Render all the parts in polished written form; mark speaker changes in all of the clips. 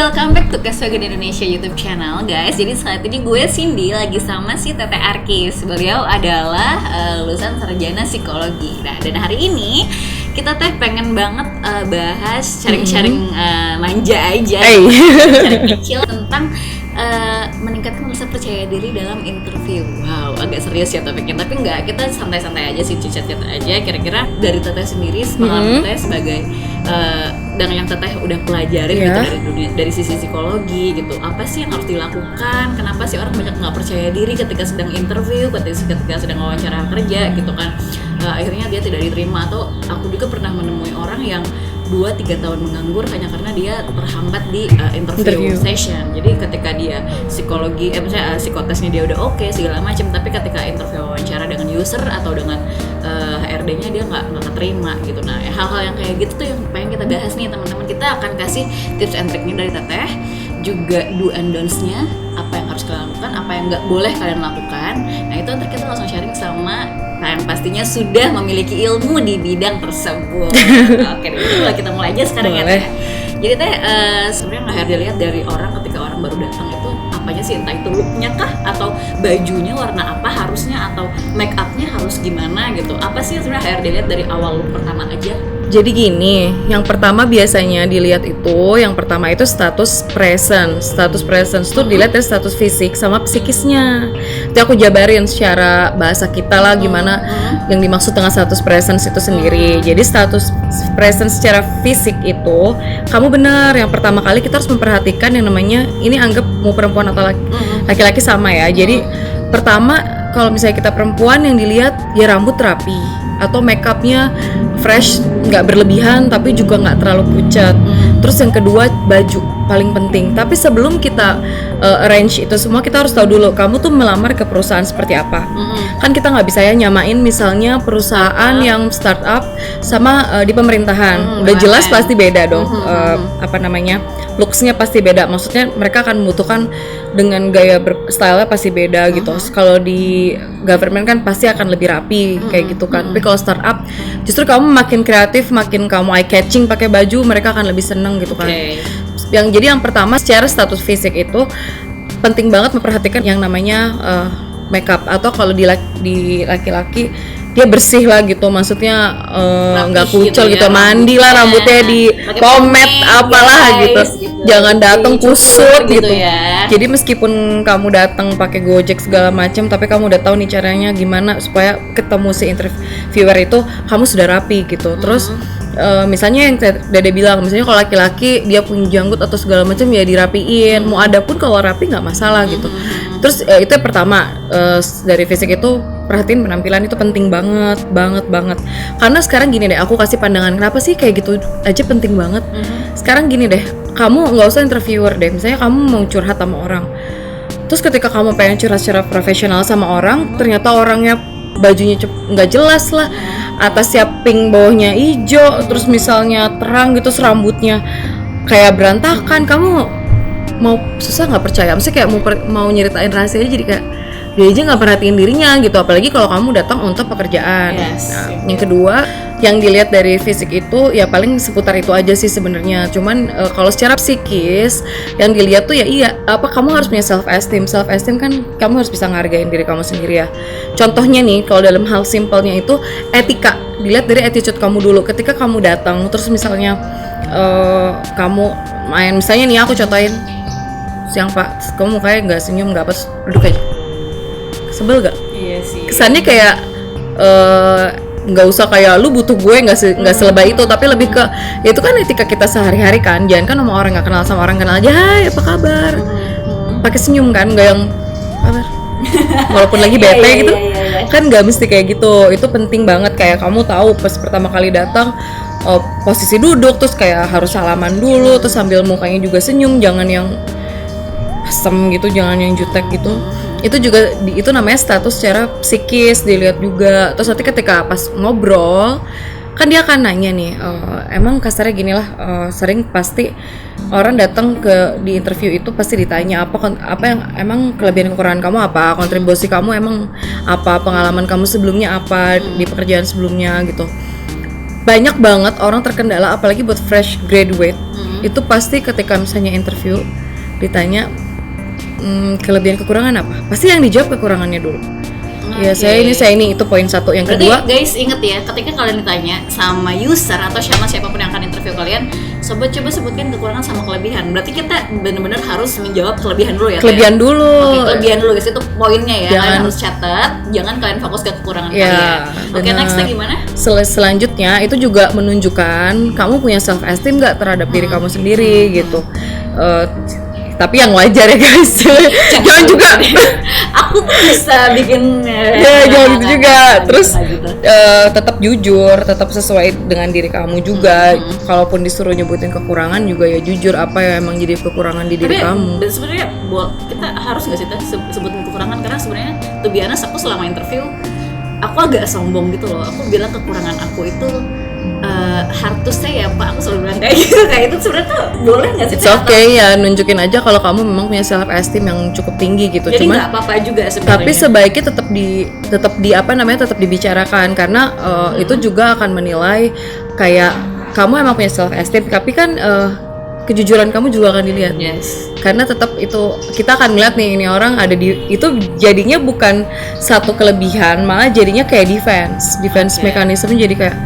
Speaker 1: welcome back to Keswagan Indonesia YouTube channel guys. Jadi saat ini gue Cindy lagi sama si Tete Arkis. Beliau adalah lulusan sarjana psikologi. Nah, dan hari ini kita pengen banget bahas sharing-sharing manja aja, sharing kecil tentang meningkatkan rasa percaya diri dalam interview. Wow, agak serius ya topiknya, tapi enggak, kita santai-santai aja sih, cicet-cicet aja. Kira-kira dari Teteh sendiri, pengalaman Teteh sebagai dan yang Teteh udah pelajarin gitu dari dunia, dari sisi psikologi gitu, apa sih yang harus dilakukan? Kenapa sih orang banyak nggak percaya diri ketika sedang interview, ketika sedang wawancara kerja gitu kan? Akhirnya dia tidak diterima. Atau aku juga pernah menemui orang yang 2-3 tahun menganggur hanya karena dia terhambat di interview session. Jadi ketika dia psikologi, misalnya psikotesnya dia udah oke segala macam, tapi ketika interview wawancara dengan user atau dengan HRD-nya dia nggak keterima gitu. Nah, hal-hal yang kayak gitu tuh yang pengen kita bahas nih teman-teman. Kita akan kasih tips and triknya dari Teteh, juga do and don'ts-nya, apa yang harus kalian lakukan, apa yang nggak boleh kalian lakukan. Nah, itu nanti kita langsung sharing sama yang pastinya sudah memiliki ilmu di bidang tersebut. Oke, jadi kita mulai aja sekarang ya Teh. Jadi Teh, sebenarnya nggak harus dilihat dari orang ketika orang baru datang itu apanya sih, entah itu look-nya kah, atau bajunya warna apa harusnya, atau make up-nya harus gimana gitu. Apa sih sebenarnya harus dilihat dari awal look pertama aja?
Speaker 2: Jadi gini, yang pertama biasanya dilihat itu, yang pertama itu status presence. Status presence itu dilihat dari status fisik sama psikisnya. Itu aku jabarin secara bahasa kita lah gimana yang dimaksud dengan status presence itu sendiri. Jadi status presence secara fisik itu, kamu benar, yang pertama kali kita harus memperhatikan yang namanya, ini anggap mau perempuan atau laki-laki sama ya. Jadi pertama, kalau misalnya kita perempuan, yang dilihat ya rambut rapi atau make upnya fresh, nggak berlebihan tapi juga nggak terlalu pucat. Terus yang kedua, baju paling penting. Tapi sebelum kita arrange itu semua, kita harus tahu dulu kamu tuh melamar ke perusahaan seperti apa. Kan kita nggak bisa ya nyamain misalnya perusahaan yang startup sama di pemerintahan. Udah jelas pasti beda dong. Looks-nya pasti beda. Maksudnya mereka akan membutuhkan dengan gaya style-nya pasti beda gitu. Kalau di government kan pasti akan lebih rapi kayak gitu kan. Tapi kalau startup, justru kamu makin kreatif, makin kamu eye catching pakai baju, mereka akan lebih seneng gitu kan. Jadi yang pertama, secara status fisik itu penting banget memperhatikan yang namanya makeup. Atau kalau di laki-laki, dia bersih lah gitu, maksudnya nggak kucel gitu, mandi lah, rambutnya di pomade apalah gitu. Jangan datang kusut gitu ya. Jadi meskipun kamu datang pakai Gojek segala macam, tapi kamu udah tahu nih caranya gimana supaya ketemu si interviewer itu kamu sudah rapi gitu. Terus misalnya yang Dede bilang, misalnya kalau laki-laki dia punya janggut atau segala macam ya dirapiin. Mau ada pun kalau rapi nggak masalah gitu. Terus itu yang pertama, dari fisik itu perhatiin penampilan, itu penting banget. Karena sekarang gini deh, aku kasih pandangan kenapa sih kayak gitu aja penting banget. Sekarang gini deh, kamu nggak usah interviewer deh, misalnya kamu mau curhat sama orang, terus ketika kamu pengen curhat secara profesional sama orang, ternyata orangnya bajunya nggak jelas lah, atasnya pink bawahnya hijau, terus misalnya terang gitu, rambutnya kayak berantakan, kamu mau susah nggak percaya, maksudnya kayak mau nyeritain rahasianya jadi kayak dia aja nggak perhatiin dirinya gitu, apalagi kalau kamu datang untuk pekerjaan. Yang kedua, yang dilihat dari fisik itu ya paling seputar itu aja sih sebenarnya. Cuman kalau secara psikis yang dilihat tuh ya kamu harus punya self esteem kan, kamu harus bisa ngargain diri kamu sendiri ya. Contohnya nih, kalau dalam hal simpelnya itu etika, dilihat dari attitude kamu dulu. Ketika kamu datang terus misalnya kamu main, misalnya nih aku contohin, siang Pak, kamu mukanya nggak senyum, nggak apa, duduk aja. Sebel gak?
Speaker 1: Iya sih.
Speaker 2: Kesannya kayak nggak usah kayak lu butuh gue, nggak selebay itu, tapi lebih ke ya itu kan etika kita sehari-hari kan. Jangan kan sama orang nggak kenal, sama orang kenal aja, hai apa kabar, pakai senyum kan, nggak yang kabar walaupun lagi bete gitu. Kan nggak mesti kayak gitu. Itu penting banget, kayak kamu tahu pas pertama kali datang posisi duduk, terus kayak harus salaman dulu, terus sambil mukanya juga senyum, jangan yang asem gitu, jangan yang jutek gitu. Itu juga itu namanya status secara psikis dilihat juga. Terus nanti ketika pas ngobrol kan dia akan nanya nih, emang kasarnya gini lah, sering pasti orang datang di interview itu pasti ditanya apa yang emang kelebihan kekurangan kamu apa, kontribusi kamu emang apa, pengalaman kamu sebelumnya apa di pekerjaan sebelumnya gitu. Banyak banget orang terkendala, apalagi buat fresh graduate itu pasti ketika misalnya interview ditanya kelebihan kekurangan apa, pasti yang dijawab kekurangannya dulu. Ya saya ini itu poin satu. Yang
Speaker 1: berarti,
Speaker 2: kedua,
Speaker 1: guys inget ya, ketika kalian ditanya sama user atau siapapun yang akan interview kalian, coba sebutkan kekurangan sama kelebihan. Berarti kita benar-benar harus menjawab kelebihan dulu ya.
Speaker 2: Kelebihan dulu.
Speaker 1: Oke, kelebihan dulu guys, itu poinnya ya.
Speaker 2: Jangan,
Speaker 1: kalian harus catat, jangan kalian fokus ke kekurangan kalian. Oke, nextnya gimana?
Speaker 2: Selanjutnya itu juga menunjukkan kamu punya self esteem nggak terhadap diri kamu sendiri gitu. Tapi yang wajar ya guys. Jangan juga
Speaker 1: aku tuh bisa bikin
Speaker 2: jangan gitu juga. Terus tetap jujur, tetap sesuai dengan diri kamu juga. Kalaupun disuruh nyebutin kekurangan juga ya jujur apa yang emang jadi kekurangan di diri kamu.
Speaker 1: Dan sebenarnya buat kita harus nggak sih sebutin kekurangan, karena sebenarnya to be honest, aku selama interview aku agak sombong gitu loh. Aku bilang kekurangan aku itu harusnya ya Pak, aku selalu bilang kayak gitu. Kayak itu sebenarnya tuh boleh nggak sih?
Speaker 2: It's okay ya, nunjukin aja kalau kamu memang punya self esteem yang cukup tinggi gitu.
Speaker 1: Jadi
Speaker 2: cuman
Speaker 1: nggak apa-apa juga sebenarnya.
Speaker 2: Tapi sebaiknya tetap dibicarakan karena itu juga akan menilai kayak kamu emang punya self esteem, tapi kan kejujuran kamu juga akan dilihat.
Speaker 1: Yes.
Speaker 2: Karena tetap itu kita akan melihat nih, ini orang ada di itu, jadinya bukan satu kelebihan, malah jadinya kayak defense mekanisme. Jadi kayak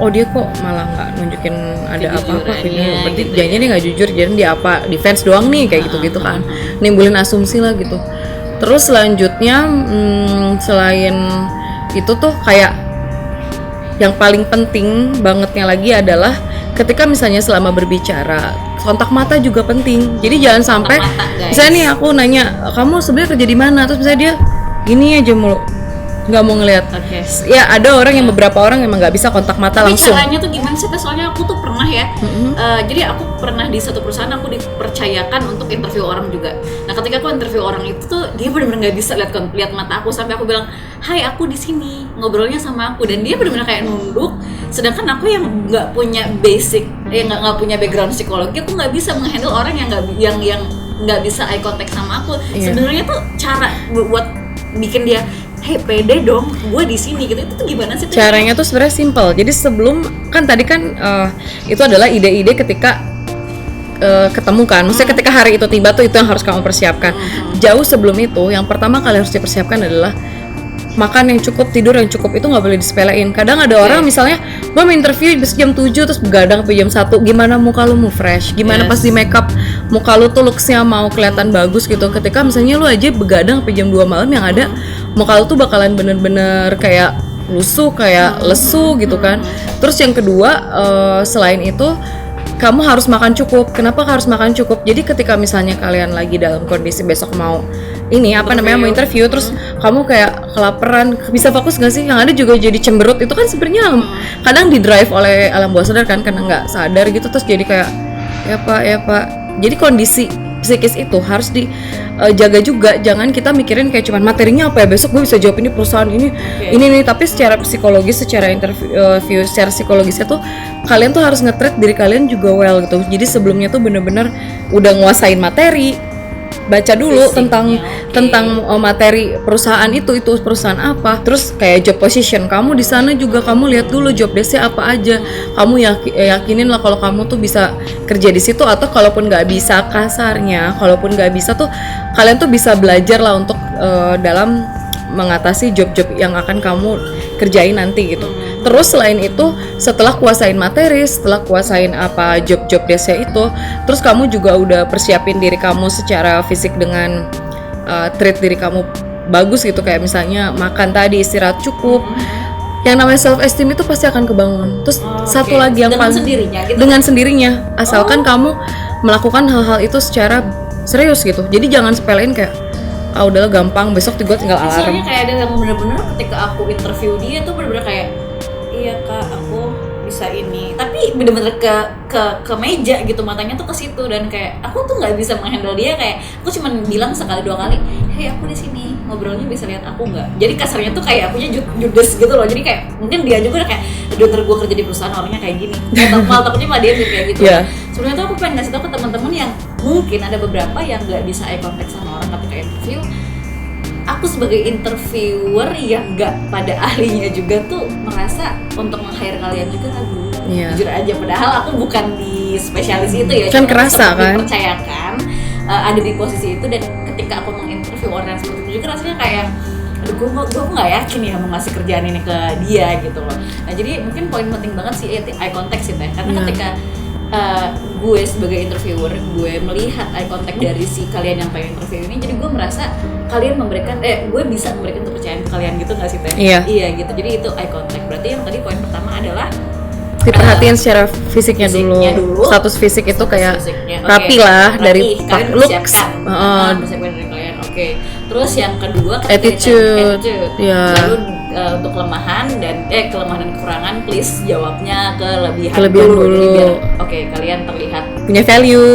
Speaker 2: oh dia kok malah nggak nunjukin ada apa-apa gitu, berarti
Speaker 1: gitu
Speaker 2: jangan dia nggak jujur, jadi dia apa defense doang nih kayak gitu kan, nimbulin asumsi lah gitu. Terus selanjutnya selain itu tuh kayak yang paling penting bangetnya lagi adalah ketika misalnya selama berbicara, kontak mata juga penting. Jadi jangan sampai misalnya nih aku nanya kamu sebenarnya kerja di mana, terus misalnya dia gini aja mulu, nggak mau ngelihat. Ya ada orang yang beberapa orang emang nggak bisa kontak mata
Speaker 1: tapi
Speaker 2: langsung.
Speaker 1: Caranya tuh gimana sih? Soalnya aku tuh pernah ya, jadi aku pernah di satu perusahaan aku dipercayakan untuk interview orang juga. Nah ketika aku interview orang itu tuh dia benar-benar nggak bisa lihat mata aku, sampai aku bilang hai aku di sini, ngobrolnya sama aku, dan dia benar-benar kayak nunduk. Sedangkan aku yang nggak punya basic, nggak punya background psikologi, aku nggak bisa menghandle orang yang nggak bisa eye contact sama aku. Sebenarnya tuh cara buat bikin dia hey pede dong, gue di sini gitu, itu tuh gimana sih?
Speaker 2: Caranya tuh sebenarnya simple. Jadi sebelum kan tadi kan itu adalah ide-ide ketika ketemu kan, maksudnya ketika hari itu tiba tuh itu yang harus kamu persiapkan. Jauh sebelum itu, yang pertama kali harus dipersiapkan adalah makan yang cukup, tidur yang cukup. Itu nggak boleh disepelein. Kadang ada orang misalnya gue mau interview jam 7 terus begadang sampai jam 1, gimana muka lu mau fresh, gimana pas di make up muka lu tuh looksnya mau kelihatan bagus gitu. Ketika misalnya lu aja begadang sampai jam 2 malam, yang ada muka lu tuh bakalan bener-bener kayak lusuh, kayak lesu gitu kan. Terus yang kedua, selain itu kamu harus makan cukup. Kenapa harus makan cukup? Jadi ketika misalnya kalian lagi dalam kondisi besok mau mau interview, terus kamu kayak kelaparan, bisa fokus nggak sih? Yang ada juga jadi cemberut. Itu kan sebenarnya kadang di drive oleh alam bawah sadar kan, karena nggak sadar gitu, terus jadi kayak ya pak. Jadi kondisi psikis itu harus dijaga juga. Jangan kita mikirin kayak cuman materinya apa ya, besok gue bisa jawab ini perusahaan ini nih, tapi secara psikologis, secara interview secara psikologisnya tuh kalian tuh harus nge-treat diri kalian juga well gitu. Jadi sebelumnya tuh bener-bener udah nguasain materi, baca dulu tentang materi perusahaan itu perusahaan apa, terus kayak job position kamu di sana juga kamu lihat dulu job desk-nya apa aja, kamu yakinin lah kalau kamu tuh bisa kerja di situ, atau kalaupun nggak bisa, kasarnya kalaupun nggak bisa tuh kalian tuh bisa belajar lah untuk dalam mengatasi job-job yang akan kamu kerjain nanti gitu. Terus selain itu, setelah kuasain materi, setelah kuasain apa job-job desa itu, terus kamu juga udah persiapin diri kamu secara fisik dengan treat diri kamu bagus gitu, kayak misalnya makan tadi, istirahat cukup. Yang namanya self esteem itu pasti akan kebangun. Terus satu lagi yang paling dengan sendirinya, asalkan kamu melakukan hal-hal itu secara serius gitu. Jadi jangan sepelein kayak udahlah gampang, besok gue tinggal alarm.
Speaker 1: Soalnya kayak ada yang bener-bener ketika aku interview dia tuh bener-bener kayak iya kak aku bisa ini, tapi bener-bener ke meja gitu, matanya tuh ke situ, dan kayak aku tuh nggak bisa menghandle dia. Kayak aku cuma bilang sekali dua kali, hey aku di sini, ngobrolnya bisa lihat aku nggak? Jadi kasarnya tuh kayak akunya judes gitu loh. Jadi kayak mungkin dia juga kayak dokter gue kerja di perusahaan orangnya kayak gini, malah takutnya malah dia kayak gitu. Sebenarnya tuh aku pengen ngasih tau ke teman-teman yang mungkin ada beberapa yang nggak bisa eye contact sama orang ketika interview. Aku sebagai interviewer yang nggak pada ahlinya juga tuh merasa untuk meng-hire kalian juga ragu. Jujur aja, padahal aku bukan di di spesialis itu ya.
Speaker 2: Kan
Speaker 1: cuma
Speaker 2: kerasa kan?
Speaker 1: Dipercayakan ada di posisi itu, dan ketika aku menginterview orang seperti itu juga rasanya kayak aduh gue nggak yakin ya mau ngasih kerjaan ini ke dia gitu loh. Nah jadi mungkin poin penting banget sih eye contact sih teh, karena ketika gue sebagai interviewer, gue melihat eye contact dari si kalian yang pengen interview ini, jadi gue merasa kalian memberikan gue bisa memberikan kepercayaan ke kalian gitu nggak sih teh?
Speaker 2: Iya
Speaker 1: gitu. Jadi itu eye contact. Berarti yang tadi poin pertama adalah
Speaker 2: diperhatiin secara fisiknya dulu. Status fisik itu kayak rapi lah, dari looks.
Speaker 1: Persiapkan dari kalian. Oke. Terus yang kedua
Speaker 2: attitude. Ya.
Speaker 1: Lalu untuk kelemahan dan kekurangan, please jawabnya kelebihan
Speaker 2: dulu.
Speaker 1: Jadi biar kalian terlihat
Speaker 2: punya value,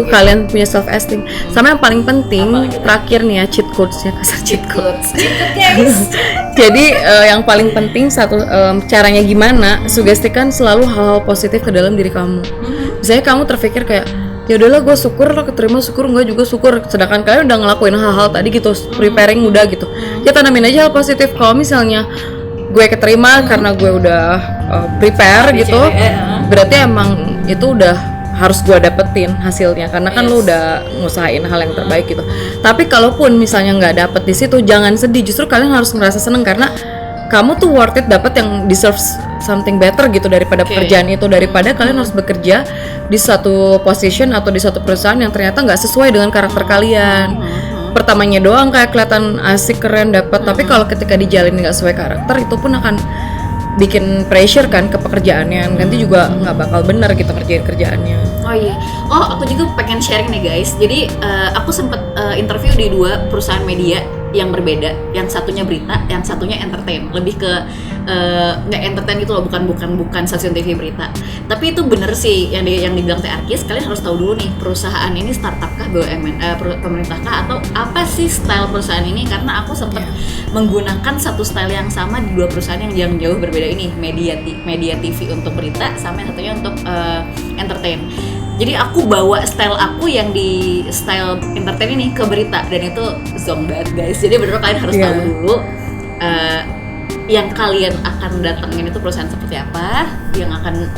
Speaker 2: kalian punya self esteem. Sama yang paling penting terakhir nih ya, cheat codes-nya, kasar cheat codes.
Speaker 1: Guys.
Speaker 2: Jadi yang paling penting caranya gimana, sugestikan selalu hal-hal positif ke dalam diri kamu. Misalnya kamu terpikir kayak ya udahlah gue syukur lo keterima, syukur enggak juga syukur, sedangkan kalian udah ngelakuin hal-hal tadi gitu, preparing udah gitu, ya tanamin aja hal positif. Kalau misalnya gue keterima karena gue udah prepare gitu, berarti emang itu udah harus gue dapetin hasilnya, karena kan lo udah ngusahain hal yang terbaik gitu. Tapi kalaupun misalnya nggak dapet di situ, jangan sedih, justru kalian harus ngerasa seneng karena kamu tuh worth it dapet yang deserves something better gitu daripada pekerjaan itu, daripada kalian harus bekerja di satu position atau di satu perusahaan yang ternyata nggak sesuai dengan karakter kalian. Pertamanya doang kayak kelihatan asik, keren, dapat, tapi kalau ketika dijalin nggak sesuai karakter, itu pun akan bikin pressure kan ke pekerjaannya, nanti juga nggak bakal benar kita kerjain kerjaannya.
Speaker 1: Aku juga pengen sharing nih guys. Jadi aku sempat interview di 2 perusahaan media yang berbeda, yang satunya berita, yang satunya entertain, lebih ke nggak entertain gitu loh, bukan stasiun TV berita. Tapi itu bener sih yang dibilang Teh Arkis, kalian harus tahu dulu nih perusahaan ini startup kah, BUMN, pemerintah kah, atau apa sih style perusahaan ini, karena aku sempat menggunakan satu style yang sama di 2 perusahaan yang jauh berbeda ini, media TV untuk berita, sama yang satunya untuk entertain. Jadi aku bawa style aku yang di style entertain ini ke berita, dan itu zong banget guys. Jadi bener kalian harus tahu dulu yang kalian akan datengin itu perusahaan seperti apa, yang akan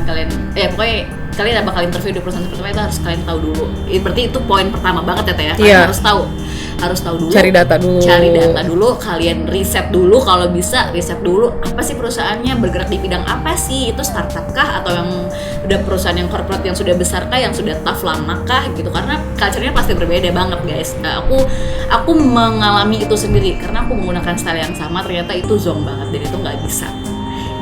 Speaker 1: kalian pokoknya kalian bakal interview di perusahaan seperti apa, itu harus kalian tahu dulu. Berarti itu poin pertama banget ya Teh ya. Kalian harus tahu dulu. Cari data dulu, kalian riset dulu, kalau bisa riset dulu apa sih perusahaannya, bergerak di bidang apa sih, itu startup kah atau yang udah perusahaan yang corporate yang sudah besar kah, yang sudah tough lama kah gitu, karena culture-nya pasti berbeda banget guys. Aku mengalami itu sendiri karena aku menggunakan style yang sama, ternyata itu zong banget dan itu nggak bisa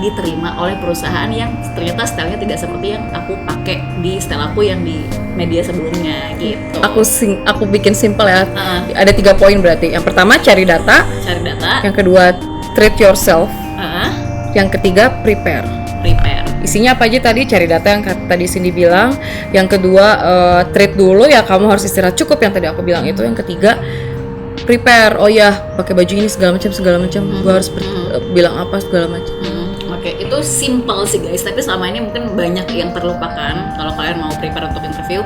Speaker 1: diterima oleh perusahaan yang ternyata stylenya tidak seperti yang aku pakai di style aku yang di media sebelumnya gitu.
Speaker 2: Aku bikin simple ya. Ada 3 poin berarti. Yang pertama cari data. Yang kedua treat yourself. Yang ketiga prepare. Isinya apa aja tadi? Cari data yang tadi Cindy bilang. Yang kedua treat dulu ya, kamu harus istirahat cukup yang tadi aku bilang itu. Yang ketiga prepare. Oh ya, pakai baju ini segala macam. Gue harus bilang apa segala macam.
Speaker 1: Itu simple sih guys, tapi selama ini mungkin banyak yang terlupakan kalau kalian mau prepare untuk interview.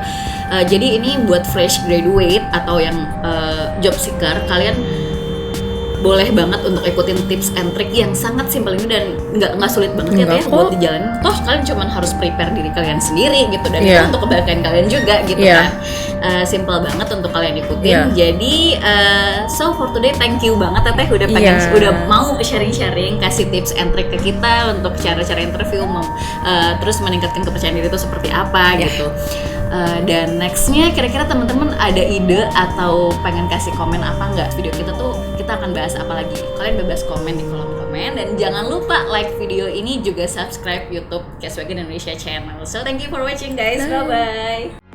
Speaker 1: Jadi ini buat fresh graduate atau yang job seeker, kalian boleh banget untuk ikutin tips and trick yang sangat simpel ini dan nggak sulit banget ya buat dijalanin. Toh kalian cuma harus prepare diri kalian sendiri gitu, dan itu untuk kebaikan kalian juga gitu kan. Simple banget untuk kalian ikutin. Jadi so for today thank you banget Teteh udah mau sharing-sharing, kasih tips and trick ke kita untuk cara-cara interview, terus meningkatkan kepercayaan diri itu seperti apa gitu. Dan nextnya kira-kira teman-teman ada ide atau pengen kasih komen apa nggak video kita tuh, kita akan bahas apa lagi, kalian bebas komen di kolom komen, dan jangan lupa like video ini, juga subscribe YouTube Cashwagon Indonesia channel. So thank you for watching guys, bye bye.